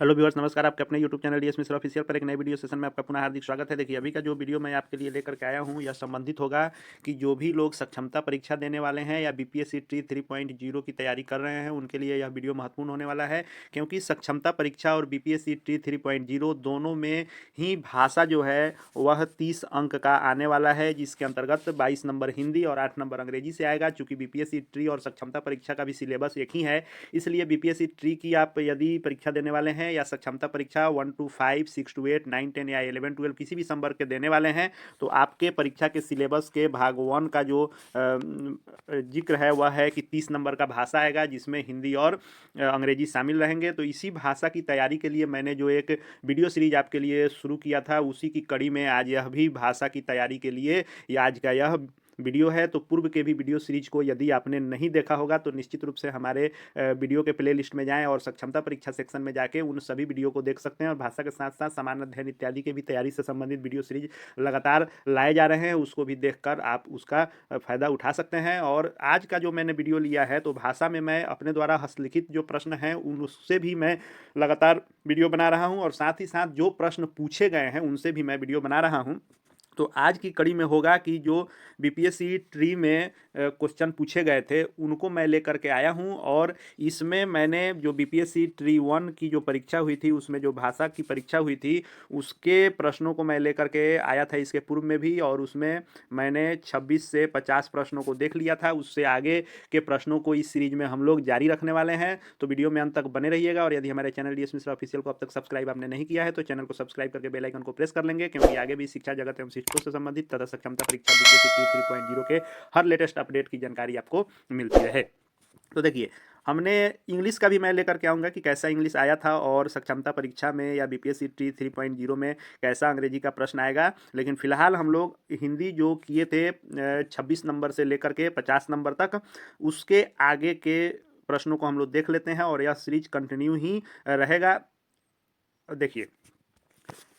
Hello viewers, नमस्कार। आपके अपने YouTube channel DS Mishra official पर एक नए वीडियो सेशन में आपका पुनः हार्दिक स्वागत है। देखिए, अभी का जो वीडियो मैं आपके लिए लेकर के आया हूँ यह संबंधित होगा कि जो भी लोग सक्षमता परीक्षा देने वाले हैं या बीपीएससी ट्री 3.0 की तैयारी कर रहे हैं उनके लिए यह वीडियो महत्वपूर्ण होने वाला है। क्योंकि सक्षमता परीक्षा और बीपीएससी ट्री 3.0 दोनों में ही भाषा जो है वह 30 अंक का आने वाला है, जिसके अंतर्गत 22 नंबर हिंदी और 8 नंबर अंग्रेजी से आएगा। चूँकि बीपीएससी ट्री और सक्षमता परीक्षा का भी सिलेबस एक ही है, इसलिए बीपीएससी ट्री की आप यदि परीक्षा देने वाले हैं या सक्षमता परीक्षा 1 to 5, 6 to 8, 9, 10 या 11, 12 किसी भी संवर्ग के देने वाले हैं, तो आपके परीक्षा के सिलेबस के भाग 1 का जो जिक्र है वह है कि 30 नंबर का भाषा आएगा, जिसमें हिंदी और अंग्रेजी शामिल रहेंगे। तो इसी भाषा की तैयारी के लिए मैंने जो एक वीडियो सीरीज आपके लिए शुरू किया था, उसी की कड़ी में आज यह भी भाषा की तैयारी के लिए आज का यह वीडियो है। तो पूर्व के भी वीडियो सीरीज को यदि आपने नहीं देखा होगा तो निश्चित रूप से हमारे वीडियो के प्ले लिस्ट में जाएं और सक्षमता परीक्षा सेक्शन में जाके उन सभी वीडियो को देख सकते हैं। और भाषा के साथ साथ सामान्य अध्ययन इत्यादि के भी तैयारी से संबंधित वीडियो सीरीज लगातार लाए जा रहे हैं, उसको भी देखकर आप उसका फ़ायदा उठा सकते हैं। और आज का जो मैंने वीडियो लिया है तो भाषा में मैं अपने द्वारा हस्तलिखित जो प्रश्न हैं उससे भी मैं लगातार वीडियो बना रहा हूँ, और साथ ही साथ जो प्रश्न पूछे गए हैं उनसे भी मैं वीडियो बना रहा हूँ। तो आज की कड़ी में होगा कि जो बीपीएससी ट्री में क्वेश्चन पूछे गए थे उनको मैं लेकर के आया हूं, और इसमें मैंने जो बीपीएससी ट्री 1 की जो परीक्षा हुई थी उसमें जो भाषा की परीक्षा हुई थी उसके प्रश्नों को मैं लेकर के आया था इसके पूर्व में भी, और उसमें मैंने 26 से 50 प्रश्नों को देख लिया था। उससे आगे के प्रश्नों को इस सीरीज में हम लोग जारी रखने वाले हैं। तो वीडियो में अंत तक बने रहिएगा। और यदि हमारे चैनल डीएस मिश्रा ऑफिशियल को अब तक सब्सक्राइब आपने नहीं किया है तो चैनल को सब्सक्राइब करके बेल आइकन को प्रेस कर लेंगे, क्योंकि आगे भी शिक्षा जगत एवं शिक्षकों से संबंधित तथा सक्षमता परीक्षा बीपीएससी 3.0 के हर लेटेस्ट अपडेट की जानकारी आपको मिलती रहे। तो देखिए, हमने इंग्लिश का भी मैं लेकर के आऊँगा कि कैसा इंग्लिश आया था, और सक्षमता परीक्षा में या बीपीएससी ट्री 3.0 में कैसा अंग्रेजी का प्रश्न आएगा। लेकिन फिलहाल हम लोग हिंदी जो किए थे 26 नंबर से लेकर के 50 नंबर तक, उसके आगे के प्रश्नों को हम लोग देख लेते हैं, और यह सीरीज कंटिन्यू ही रहेगा। देखिए,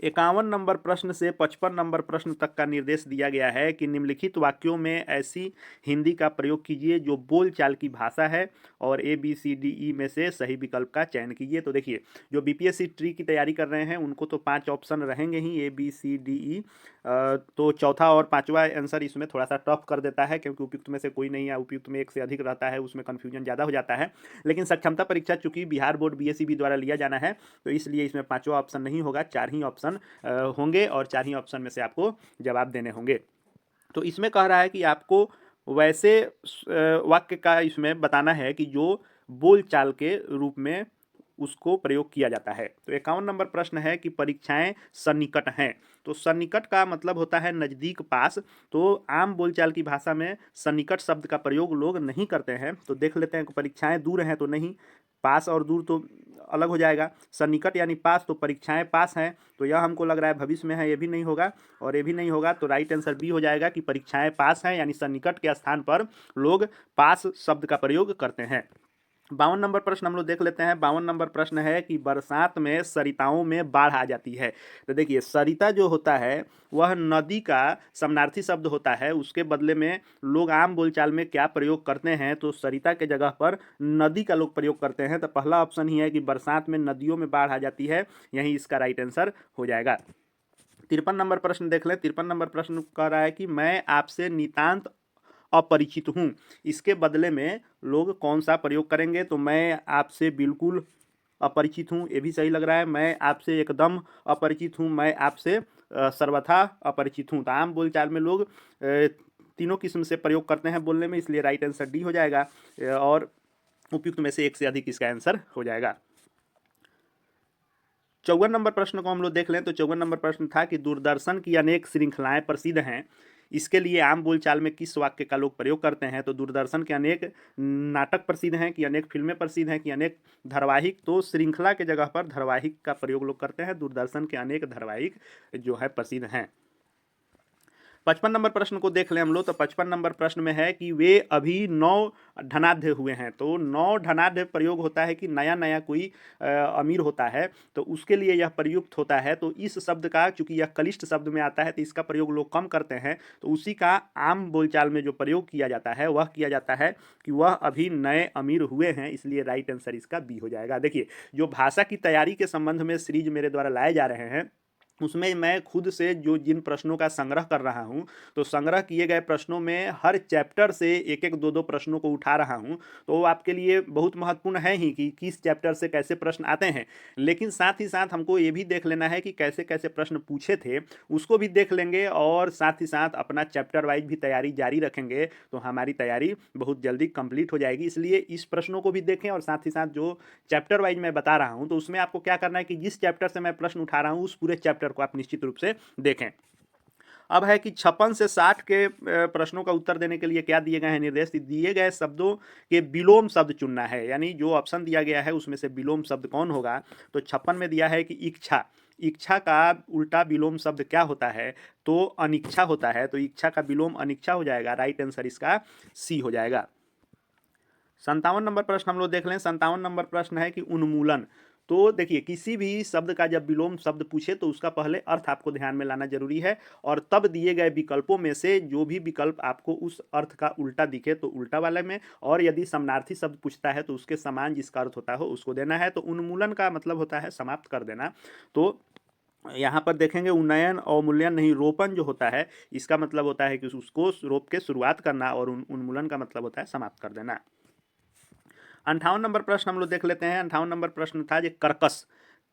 51 नंबर प्रश्न से 55 नंबर प्रश्न तक का निर्देश दिया गया है कि निम्नलिखित वाक्यों में ऐसी हिंदी का प्रयोग कीजिए जो बोलचाल की भाषा है, और ABCDE में से सही विकल्प का चयन कीजिए। तो देखिए, जो बीपीएससी ट्री की तैयारी कर रहे हैं उनको तो 5 ऑप्शन रहेंगे ही, ABCDE। तो चौथा और पांचवा आंसर इसमें थोड़ा सा टफ कर देता है, क्योंकि उपयुक्त में से कोई नहीं है, उपयुक्त में एक से अधिक रहता है, उसमें कन्फ्यूजन ज़्यादा हो जाता है। लेकिन सक्षमता परीक्षा चूंकि बिहार बोर्ड BSEB द्वारा लिया जाना है, तो इसलिए इसमें पांचवा ऑप्शन नहीं होगा, 4 ही ऑप्शन होंगे, और 4 ही ऑप्शन में से आपको जवाब देने होंगे। तो इसमें कह रहा है कि आपको वैसे वाक्य का इसमें बताना है कि जो बोलचाल के रूप में उसको प्रयोग किया जाता है। तो 51 नंबर प्रश्न है कि परीक्षाएं सन्निकट हैं। तो सन्निकट का मतलब होता है नज़दीक, पास। तो आम बोलचाल की भाषा में सन्निकट शब्द का प्रयोग लोग नहीं करते हैं। तो देख लेते हैं कि परीक्षाएं दूर हैं तो नहीं, पास और दूर तो अलग हो जाएगा। सन्निकट यानी पास, तो परीक्षाएं पास हैं, तो यह हमको लग रहा है भविष्य में है, ये भी नहीं होगा और ये भी नहीं होगा। तो राइट आंसर बी हो जाएगा कि परीक्षाएं पास हैं, यानी सन्निकट के स्थान पर लोग पास शब्द का प्रयोग करते हैं। 52 नंबर प्रश्न हम लोग देख लेते हैं। 52 नंबर प्रश्न है कि बरसात में सरिताओं में बाढ़ आ जाती है। तो देखिए, सरिता जो होता है वह नदी का समानार्थी शब्द होता है, उसके बदले में लोग आम बोलचाल में क्या प्रयोग करते हैं, तो सरिता के जगह पर नदी का लोग प्रयोग करते हैं। तो पहला ऑप्शन ही है कि बरसात में नदियों में बाढ़ आ जाती है, यही इसका राइट आंसर हो जाएगा। 53 नंबर प्रश्न देख लें। 53 नंबर प्रश्न कह रहा है कि मैं आपसे नितांत अपरिचित हूँ, इसके बदले में लोग कौन सा प्रयोग करेंगे। तो मैं आपसे बिल्कुल अपरिचित हूँ, ये भी सही लग रहा है। मैं आपसे एकदम अपरिचित हूँ, मैं आपसे सर्वथा अपरिचित हूँ। तो आम बोलचाल में लोग तीनों किस्म से प्रयोग करते हैं बोलने में, इसलिए राइट आंसर डी हो जाएगा, और उपयुक्त में से एक से अधिक इसका आंसर हो जाएगा। 54 नंबर प्रश्न को हम लोग देख लें। तो 54 नंबर प्रश्न था कि दूरदर्शन की अनेक श्रृंखलाएं प्रसिद्ध हैं, इसके लिए आम बोलचाल में किस वाक्य का लोग प्रयोग करते हैं। तो दूरदर्शन के अनेक नाटक प्रसिद्ध हैं, कि अनेक फिल्में प्रसिद्ध हैं, कि अनेक धारावाहिक। तो श्रृंखला के जगह पर धारावाहिक का प्रयोग लोग करते हैं। दूरदर्शन के अनेक धारावाहिक जो है प्रसिद्ध हैं। 55 नंबर प्रश्न को देख लें हम लोग। तो 55 नंबर प्रश्न में है कि वे अभी 9 धनाढ्य हुए हैं। तो 9 धनाढ्य प्रयोग होता है कि नया नया कोई अमीर होता है तो उसके लिए यह प्रयुक्त होता है। तो इस शब्द का, चूंकि यह कलिष्ठ शब्द में आता है तो इसका प्रयोग लोग कम करते हैं, तो उसी का आम बोलचाल में जो प्रयोग किया जाता है वह किया जाता है कि वह अभी नए अमीर हुए हैं। इसलिए राइट आंसर इसका बी हो जाएगा। देखिए, जो भाषा की तैयारी के संबंध में सीरीज मेरे द्वारा लाए जा रहे हैं उसमें मैं खुद से जो जिन प्रश्नों का संग्रह कर रहा हूं, तो संग्रह किए गए प्रश्नों में हर चैप्टर से एक एक दो दो प्रश्नों को उठा रहा हूं। तो वो आपके लिए बहुत महत्वपूर्ण है ही कि किस चैप्टर से कैसे प्रश्न आते हैं, लेकिन साथ ही साथ हमको ये भी देख लेना है कि कैसे कैसे प्रश्न पूछे थे, उसको भी देख लेंगे और साथ ही साथ अपना चैप्टर वाइज भी तैयारी जारी रखेंगे तो हमारी तैयारी बहुत जल्दी कंप्लीट हो जाएगी। इसलिए इस प्रश्नों को भी देखें और साथ ही साथ जो चैप्टर वाइज मैं बता रहा हूं तो उसमें आपको क्या करना है कि जिस चैप्टर से मैं प्रश्न उठा रहा हूं उस पूरे चैप्टर को आप निश्चित रूप से देखें। अब है कि 56 से 60 के प्रश्नों का उत्तर देने के लिए क्या दिए गए हैं निर्देश। दिए गए शब्दों के विलोम शब्द चुनना है, यानी जो ऑप्शन दिया गया है उसमें से विलोम शब्द कौन होगा। तो 56 में दिया है कि इच्छा, इच्छा का उल्टा विलोम शब्द क्या होता है, तो अनिच्छा होता है। तो इच्छा का विलोम अनिच्छा हो जाएगा। राइट आंसर इसका सी हो जाएगा। 57 नंबर प्रश्न हम लोग देख लें। 57 नंबर प्रश्न है कि उन्मूलन। तो देखिए, किसी भी शब्द का जब विलोम शब्द पूछे तो उसका पहले अर्थ आपको ध्यान में लाना जरूरी है और तब दिए गए विकल्पों में से जो भी विकल्प आपको उस अर्थ का उल्टा दिखे तो उल्टा वाले में, और यदि समानार्थी शब्द पूछता है तो उसके समान जिसका अर्थ होता हो उसको देना है। तो उन्मूलन का मतलब होता है समाप्त कर देना। तो यहाँ पर देखेंगे उन्नयन, अवमूल्यन नहीं, रोपण जो होता है इसका मतलब होता है कि उसको रोप के शुरुआत करना, और उन्मूलन का मतलब होता है समाप्त कर देना। 58 नंबर प्रश्न हम लोग देख लेते हैं। 58 नंबर प्रश्न था जो कर्कश।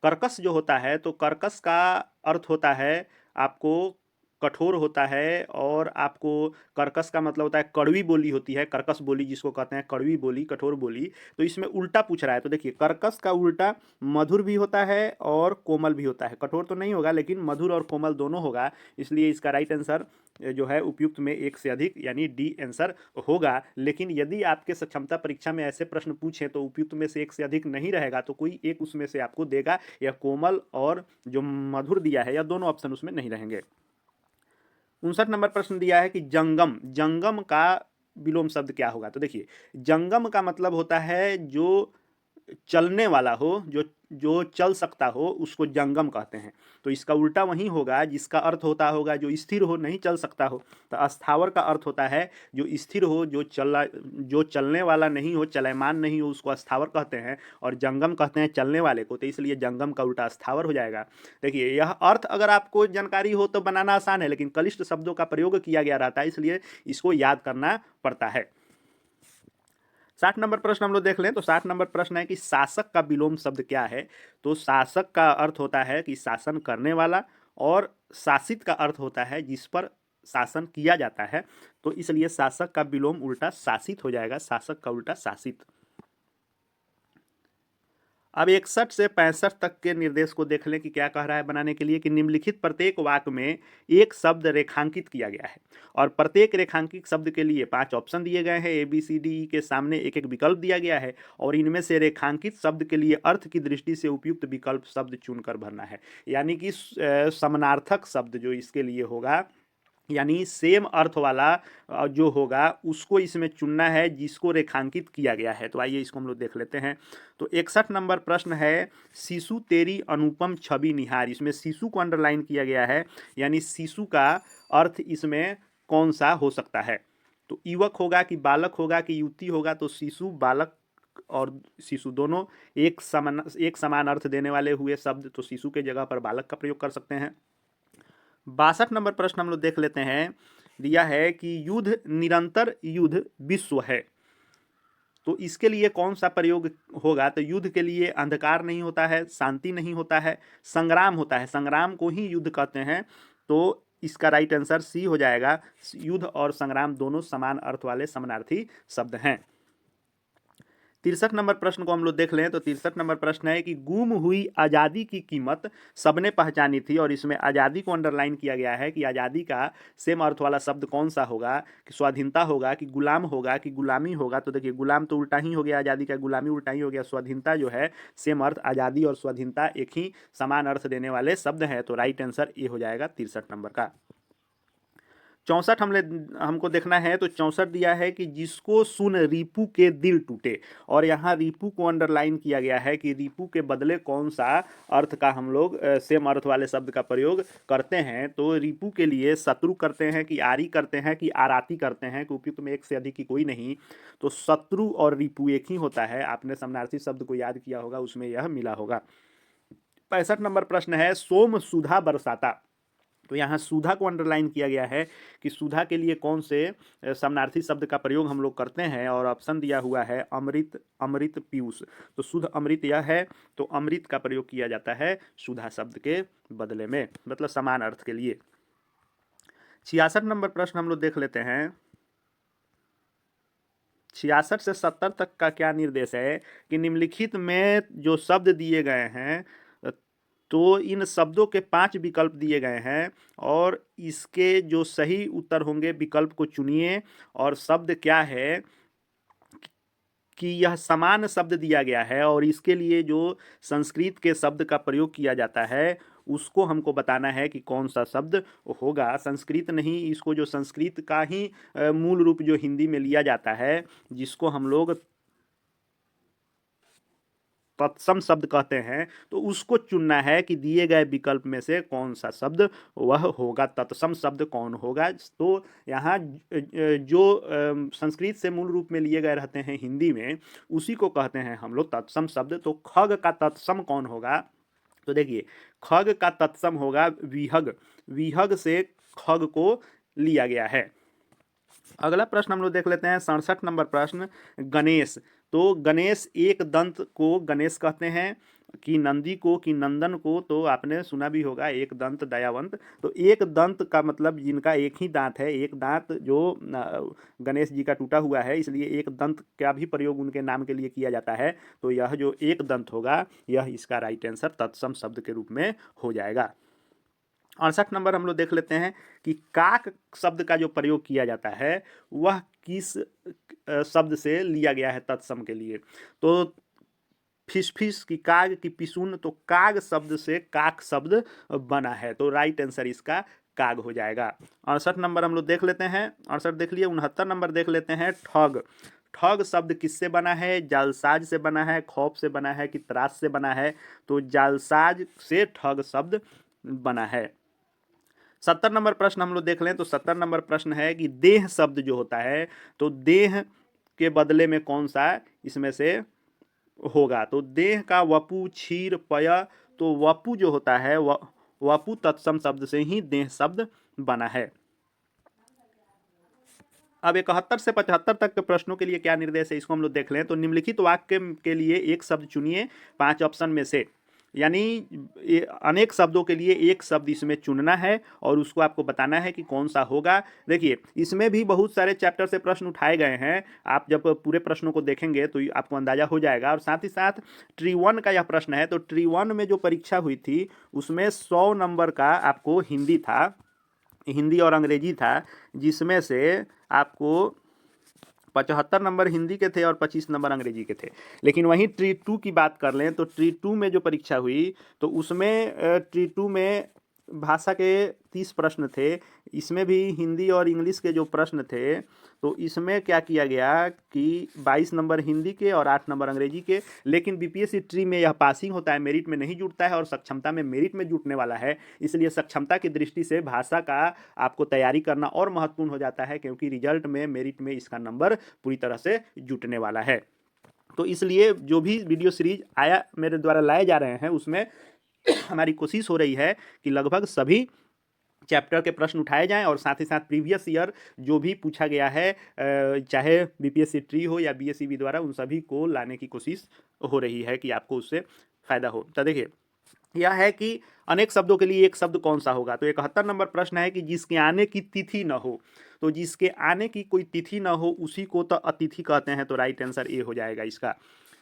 कर्कश जो होता है तो कर्कश का अर्थ होता है आपको कठोर होता है, और आपको कर्कश का मतलब होता है कड़वी बोली होती है, कर्कश बोली जिसको कहते हैं, कड़वी बोली, कठोर बोली। तो इसमें उल्टा पूछ रहा है। तो देखिए, कर्कश का उल्टा मधुर भी होता है और कोमल भी होता है। कठोर तो नहीं होगा लेकिन मधुर और कोमल दोनों होगा। इसलिए इसका राइट आंसर जो है उपयुक्त में एक से अधिक यानी डी आंसर होगा। लेकिन यदि आपके सक्षमता परीक्षा में ऐसे प्रश्न पूछें तो उपयुक्त में से एक से अधिक नहीं रहेगा, तो कोई एक उसमें से आपको देगा। या कोमल और जो मधुर दिया है या दोनों ऑप्शन उसमें नहीं रहेंगे। 59 नंबर प्रश्न दिया है कि जंगम, जंगम का विलोम शब्द क्या होगा। तो देखिए, जंगम का मतलब होता है जो चलने वाला हो, जो जो चल सकता हो उसको जंगम कहते हैं। तो इसका उल्टा वही होगा जिसका अर्थ होता होगा जो स्थिर हो, नहीं चल सकता हो। तो अस्थावर का अर्थ होता है जो स्थिर हो, जो चलने वाला नहीं हो, चलयमान नहीं हो, उसको अस्थावर कहते हैं। और जंगम कहते हैं चलने वाले को, तो इसलिए जंगम का उल्टा अस्थावर हो जाएगा। देखिए, यह अर्थ अगर आपको जानकारी हो तो बनाना आसान है, लेकिन कलिष्ठ शब्दों का प्रयोग किया गया रहता है, इसलिए इसको याद करना पड़ता है। 60 नंबर प्रश्न हम लोग देख लें। तो 60 नंबर प्रश्न है कि शासक का विलोम शब्द क्या है। तो शासक का अर्थ होता है कि शासन करने वाला, और शासित का अर्थ होता है जिस पर शासन किया जाता है। तो इसलिए शासक का विलोम उल्टा शासित हो जाएगा। शासक का उल्टा शासित। अब 61 से 65 तक के निर्देश को देख लें कि क्या कह रहा है बनाने के लिए। कि निम्नलिखित प्रत्येक वाक्य में एक शब्द रेखांकित किया गया है, और प्रत्येक रेखांकित शब्द के लिए 5 ऑप्शन दिए गए हैं। ABCD के सामने एक एक विकल्प दिया गया है, और इनमें से रेखांकित शब्द के लिए अर्थ की दृष्टि से उपयुक्त विकल्प शब्द चुनकर भरना है। यानी कि समानार्थक शब्द जो इसके लिए होगा, यानी सेम अर्थ वाला जो होगा उसको इसमें चुनना है जिसको रेखांकित किया गया है। तो आइए इसको हम लोग देख लेते हैं। तो 61 नंबर प्रश्न है, शिशु तेरी अनुपम छवि निहार। इसमें शिशु को अंडरलाइन किया गया है, यानी शिशु का अर्थ इसमें कौन सा हो सकता है। तो युवक होगा कि बालक होगा कि युवती होगा। तो शिशु, बालक और शिशु दोनों एक समान अर्थ देने वाले हुए शब्द, तो शिशु के जगह पर बालक का प्रयोग कर सकते हैं। 62 नंबर प्रश्न हम लोग देख लेते हैं। दिया है कि युद्ध, निरंतर युद्ध विश्व है। तो इसके लिए कौन सा प्रयोग होगा। तो युद्ध के लिए अंधकार नहीं होता है, शांति नहीं होता है, संग्राम होता है। संग्राम को ही युद्ध कहते हैं। तो इसका राइट आंसर सी हो जाएगा। युद्ध और संग्राम दोनों समान अर्थ वाले समानार्थी शब्द हैं। 63 नंबर प्रश्न को हम लोग देख लें। तो 63 नंबर प्रश्न है कि गुम हुई आज़ादी की कीमत सबने पहचानी थी, और इसमें आज़ादी को अंडरलाइन किया गया है कि आज़ादी का सेम अर्थ वाला शब्द कौन सा होगा। कि स्वाधीनता होगा कि गुलाम होगा कि गुलामी होगा। तो देखिए, गुलाम तो उल्टा ही हो गया आज़ादी का, गुलामी उल्टा ही हो गया। स्वाधीनता जो है सेम अर्थ, आज़ादी और स्वाधीनता एक ही समान अर्थ देने वाले शब्द हैं। तो राइट आंसर ए हो जाएगा 63 नंबर का। 64 हमको देखना है, तो 64 दिया है कि जिसको सुन रिपू के दिल टूटे, और यहाँ रिपू को अंडरलाइन किया गया है कि रिपू के बदले कौन सा अर्थ का हम लोग सेम अर्थ वाले शब्द का प्रयोग करते हैं। तो रिपू के लिए शत्रु करते हैं कि आरी करते हैं कि आराती करते हैं, कि उपयुक्त में एक से अधिक की कोई नहीं, तो शत्रु और रिपू एक ही होता है। आपने समानार्थी शब्द को याद किया होगा, उसमें यह मिला होगा। 65 नंबर प्रश्न है सोम सुधा बरसाता, तो यहाँ सुधा को अंडरलाइन किया गया है कि सुधा के लिए कौन से समानार्थी शब्द का प्रयोग हम लोग करते हैं, और ऑप्शन दिया हुआ है अमृत, अमृत, पीयूष। तो शुद्ध अमृत यह है, तो अमृत का प्रयोग किया जाता है सुधा शब्द के बदले में, मतलब समान अर्थ के लिए। 66 नंबर प्रश्न हम लोग देख लेते हैं। 66 से 70 तक का क्या निर्देश है कि निम्नलिखित में जो शब्द दिए गए हैं, तो इन शब्दों के 5 विकल्प दिए गए हैं, और इसके जो सही उत्तर होंगे विकल्प को चुनिए। और शब्द क्या है कि यह समान शब्द दिया गया है, और इसके लिए जो संस्कृत के शब्द का प्रयोग किया जाता है उसको हमको बताना है कि कौन सा शब्द होगा। संस्कृत नहीं, इसको जो संस्कृत का ही मूल रूप जो हिंदी में लिया जाता है, जिसको हम लोग तत्सम शब्द कहते हैं, तो उसको चुनना है कि दिए गए विकल्प में से कौन सा शब्द वह होगा, तत्सम शब्द कौन होगा। तो यहाँ जो संस्कृत से मूल रूप में लिए गए रहते हैं हिंदी में, उसी को कहते हैं हम लोग तत्सम शब्द। तो खग का तत्सम कौन होगा, तो देखिए खग का तत्सम होगा विहग, विहग से खग को लिया गया है। अगला प्रश्न हम लोग देख लेते हैं 67 नंबर प्रश्न, गणेश। तो गणेश एक दंत को गणेश कहते हैं कि नंदी को कि नंदन को, तो आपने सुना भी होगा एक दंत दयावंत। तो एक दंत का मतलब जिनका एक ही दांत है, एक दांत जो गणेश जी का टूटा हुआ है, इसलिए एक दंत का भी प्रयोग उनके नाम के लिए किया जाता है। तो यह जो एक दंत होगा, यह इसका राइट आंसर तत्सम शब्द के रूप में हो जाएगा। 68 नंबर हम लोग देख लेते हैं कि काक शब्द का जो प्रयोग किया जाता है वह किस शब्द से लिया गया है तत्सम के लिए। तो फिश फिश की काग की पिसुन, तो काग शब्द से काक शब्द बना है, तो राइट आंसर इसका काग हो जाएगा। 68 नंबर हम लोग देख लेते हैं, 68 देख लिए। 69 नंबर देख लेते हैं ठग। ठग शब्द किससे बना है, जालसाज से बना है, खौफ से बना है कि त्रास से बना है, तो जालसाज से ठग शब्द बना है। 70 नंबर प्रश्न हम लोग देख लें, तो 70 नंबर प्रश्न है कि देह शब्द जो होता है, तो देह के बदले में कौन सा इसमें से होगा। तो देह का वपु, क्षीर, पय, तो वपु जो होता है वपु तत्सम शब्द से ही देह शब्द बना है। अब 71 से 75 तक के प्रश्नों के लिए क्या निर्देश है, इसको हम लोग देख लें। तो निम्नलिखित वाक्य के लिए एक शब्द चुनिए 5 ऑप्शन में से, यानी अनेक शब्दों के लिए एक शब्द इसमें चुनना है और उसको आपको बताना है कि कौन सा होगा। देखिए इसमें भी बहुत सारे चैप्टर से प्रश्न उठाए गए हैं, आप जब पूरे प्रश्नों को देखेंगे तो आपको अंदाजा हो जाएगा। और साथ ही साथ ट्री 1 का यह प्रश्न है, तो ट्री 1 में जो परीक्षा हुई थी उसमें 100 नंबर का आपको हिंदी था, हिंदी और अंग्रेजी था, जिसमें से आपको 75 नंबर हिंदी के थे और 25 नंबर अंग्रेजी के थे। लेकिन वहीं ट्री 2 की बात कर लें, तो ट्री 2 में जो परीक्षा हुई, तो उसमें ट्री 2 में भाषा के 30 प्रश्न थे, इसमें भी हिंदी और इंग्लिश के जो प्रश्न थे, तो इसमें क्या किया गया कि 22 नंबर हिंदी के और 8 नंबर अंग्रेजी के। लेकिन बीपीएससी ट्री में यह पासिंग होता है, मेरिट में नहीं जुड़ता है, और सक्षमता में मेरिट में जुटने वाला है। इसलिए सक्षमता की दृष्टि से भाषा का आपको तैयारी करना और महत्वपूर्ण हो जाता है, क्योंकि रिजल्ट में मेरिट में इसका नंबर पूरी तरह से जुटने वाला है। तो इसलिए जो भी वीडियो सीरीज आया मेरे द्वारा लाए जा रहे हैं, उसमें हमारी कोशिश हो रही है कि लगभग सभी चैप्टर के प्रश्न उठाए जाएं, और साथ ही साथ प्रीवियस ईयर जो भी पूछा गया है, चाहे बीपीएससी ट्री हो या बीएसईबी द्वारा, उन सभी को लाने की कोशिश हो रही है कि आपको उससे फायदा हो। तो देखिए यह है कि अनेक शब्दों के लिए एक शब्द कौन सा होगा। तो 71 नंबर प्रश्न है कि जिसके आने की तिथि न हो, तो जिसके आने की कोई तिथि न हो उसी को तो अतिथि कहते हैं, तो राइट आंसर ए हो जाएगा इसका।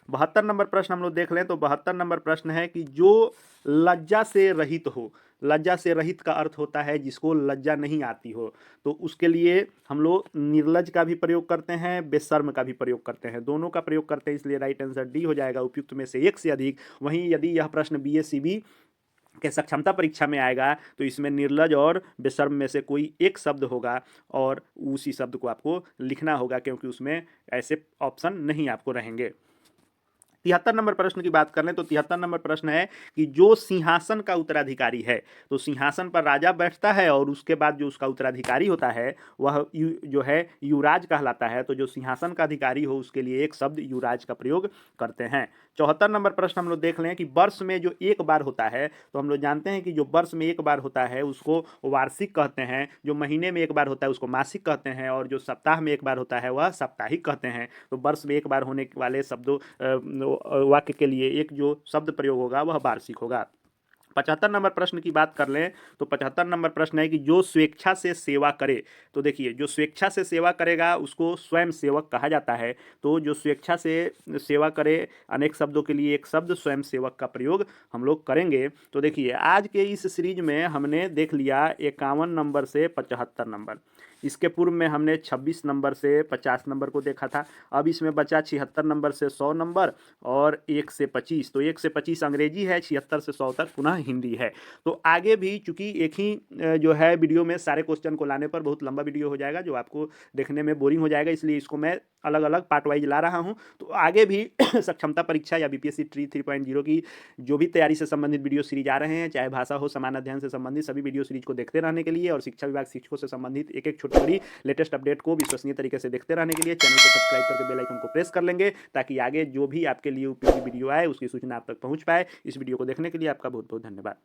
72 नंबर प्रश्न हम लोग देख लें, तो 72 नंबर प्रश्न है कि जो लज्जा से रहित हो। लज्जा से रहित का अर्थ होता है जिसको लज्जा नहीं आती हो, तो उसके लिए हम लोग निर्लज का भी प्रयोग करते हैं, बेशर्म का भी प्रयोग करते हैं, दोनों का प्रयोग करते हैं, इसलिए राइट आंसर डी हो जाएगा, उपयुक्त में से एक से अधिक। वहीं यदि यह प्रश्न बीएसईबी कि सक्षमता परीक्षा में आएगा तो इसमें निर्लज और बेशर्म में से कोई एक शब्द होगा और उसी शब्द को आपको लिखना होगा, क्योंकि उसमें ऐसे ऑप्शन नहीं आपको रहेंगे। 73 नंबर प्रश्न की बात कर लें तो 73 नंबर प्रश्न है कि जो सिंहासन का उत्तराधिकारी है, तो सिंहासन पर राजा बैठता है और उसके बाद जो उसका उत्तराधिकारी होता है वह जो है युवराज कहलाता है। तो जो सिंहासन का अधिकारी हो उसके लिए एक शब्द युवराज का प्रयोग करते हैं। 74 नंबर प्रश्न हम लोग देख लें कि वर्ष में जो एक बार होता है, तो हम लोग जानते हैं कि जो वर्ष में एक बार होता है उसको वार्षिक कहते हैं, जो महीने में एक बार होता है उसको मासिक कहते हैं, और जो सप्ताह में एक बार होता है वह साप्ताहिक कहते हैं। तो वर्ष में एक बार होने वाले शब्दों वाक्य के लिए एक जो शब्द प्रयोग होगा वह वार्षिक होगा। 75 नंबर प्रश्न की बात कर लें तो 75 नंबर प्रश्न है कि जो स्वेच्छा से सेवा करे, तो देखिए जो स्वेच्छा से सेवा करेगा उसको स्वयं सेवक कहा जाता है। तो जो स्वेच्छा से सेवा करे, अनेक शब्दों के लिए एक शब्द स्वयं सेवक का प्रयोग हम लोग करेंगे। तो देखिए आज के इस सीरीज में हमने देख लिया 51 नंबर से 75 नंबर, इसके पूर्व में हमने 26 नंबर से 50 नंबर को देखा था। अब इसमें बचा 76 नंबर से 100 नंबर और 1 से 25। तो 1 से 25 अंग्रेजी है, 76 से 100 तक पुनः हिंदी है। तो आगे भी चूंकि एक ही जो है वीडियो में सारे क्वेश्चन को लाने पर बहुत लंबा वीडियो हो जाएगा, जो आपको देखने में बोरिंग हो जाएगा, इसलिए इसको मैं अलग अलग पार्ट वाइज ला रहा हूं। तो आगे भी सक्षमता परीक्षा या बीपीएससी ट्री 3.0 की जो भी तैयारी से संबंधित वीडियो सीरीज आ रहे हैं, चाहे भाषा हो, समान अध्ययन से संबंधित सभी वीडियो सीरीज को देखते रहने के लिए और शिक्षा विभाग शिक्षकों से संबंधित एक एक छोटी बड़ी लेटेस्ट अपडेट को विश्वसनीय तरीके से देखते रहने के लिए चैनल को सब्सक्राइब करके बेल आइकन को प्रेस कर लेंगे, ताकि आगे जो भी आपके लिए उपयोगी वीडियो आए उसकी सूचना आप तक पहुंच पाए। इस वीडियो को देखने के लिए आपका बहुत बहुत धन्यवाद।